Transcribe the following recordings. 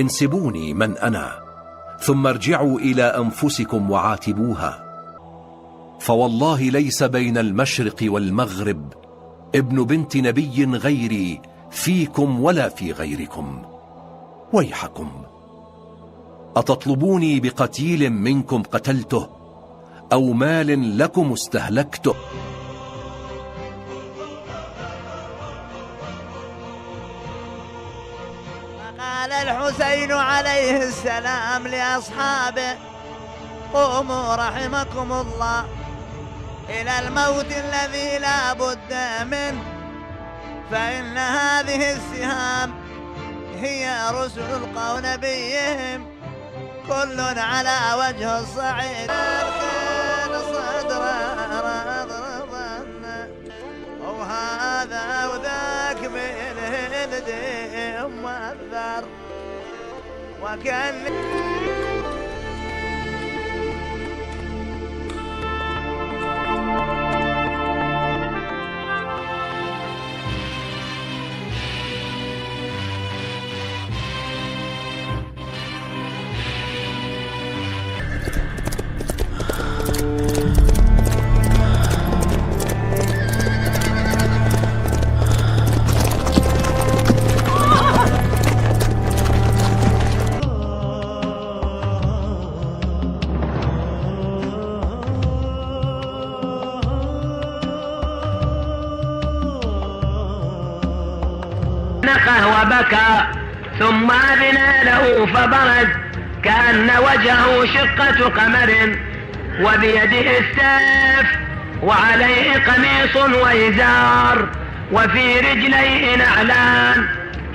انسبوني من أنا، ثم ارجعوا إلى أنفسكم وعاتبوها، فوالله ليس بين المشرق والمغرب ابن بنت نبي غيري فيكم ولا في غيركم. ويحكم، أتطلبوني بقتيل منكم قتلته أو مال لكم استهلكته؟ قال الحسين عليه السلام لأصحابه: قوموا رحمكم الله إلى الموت الذي لا بد منه، فإن هذه السهام هي رسل القوم نبيهم، كل على وجه الصعيد وهذا وذاك من الدم والذر وكان نقه وبكى، ثم أذن له فبرز كأن وجهه شقة قمر، وبيده السيف وعليه قميص وإزار، وفي رجليه نعلان،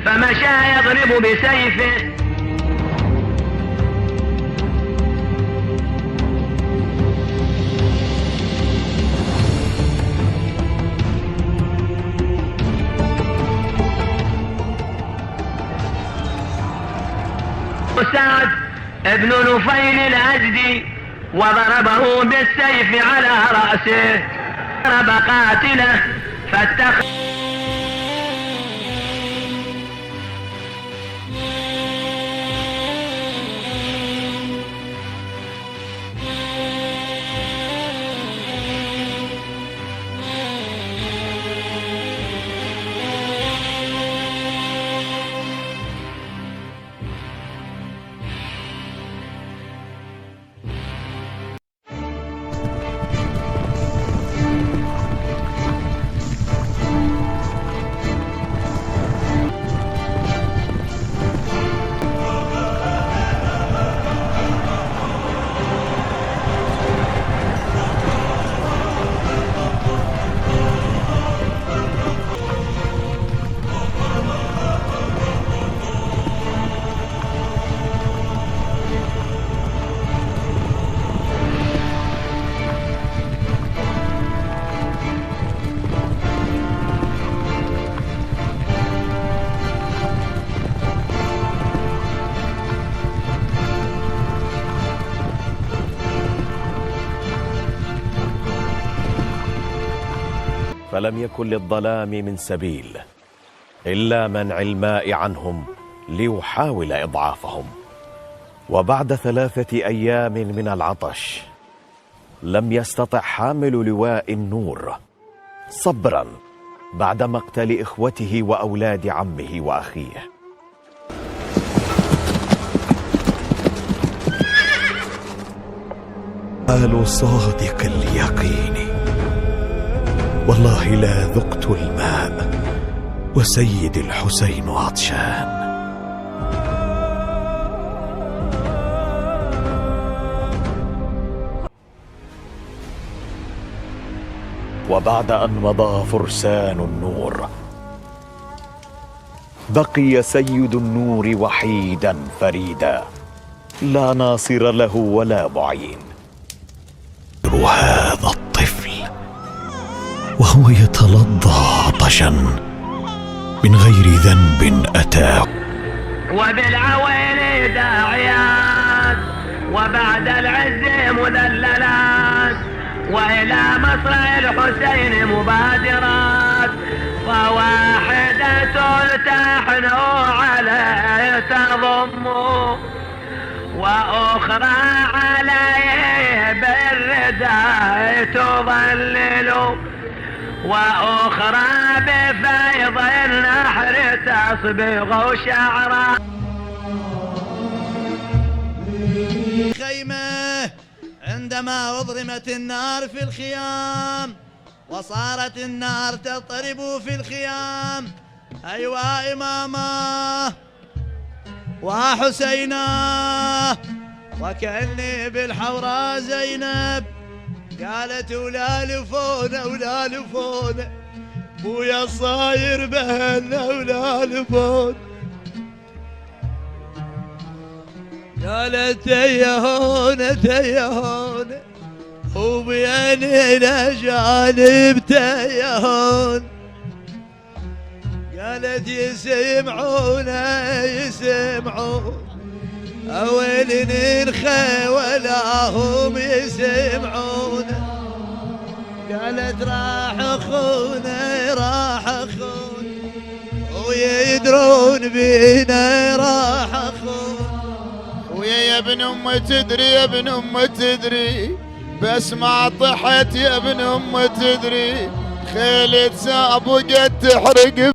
فمشى يضرب بسيفه. سعد ابن نفيل الأزدي وضربه بالسيف على رأسه، ضرب قاتله فاتخذ فلم يكن للظلام من سبيل إلا منع الماء عنهم ليحاول إضعافهم. وبعد 3 أيام من العطش لم يستطع حامل لواء النور صبرا بعد مقتل إخوته وأولاد عمه وأخيه. قالوا صادق اليقين، والله لا ذقت الماء وسيد الحسين عطشان. وبعد أن مضى فرسان النور بقي سيد النور وحيدا فريدا، لا ناصر له ولا معين. هذا الطفل وهو يتلظى عطشا من غير ذنب أتاه، وبالعويل داعيات وبعد العز مذللات، وإلى مصرع الحسين مبادرات، وواحدة تحنو عليه تضم وأخرى عليه بالرداء تظلل وأخرى بفيض النحر تصبغ شعرا. خيمة عندما أضرمت النار في الخيام وصارت النار تضرب في الخيام، أيوا إماما وحسينا وكأني بالحوراء زينب، قالت ولا لفونة ولا لفونة بويا صاير بهنا ولا لفون، قالت تيهون تيهون وبيننا جانب تيهون، قالت يسمعونا يسمعون أويل ننخي ولا هم يسمعونا، قالت راح أخونا راح أخونا ويدرون بينا راح أخونا، ويا ابن أم تدري يا ابن أم تدري بس ما طحت يا ابن أم تدري خيلة سابقت تحرق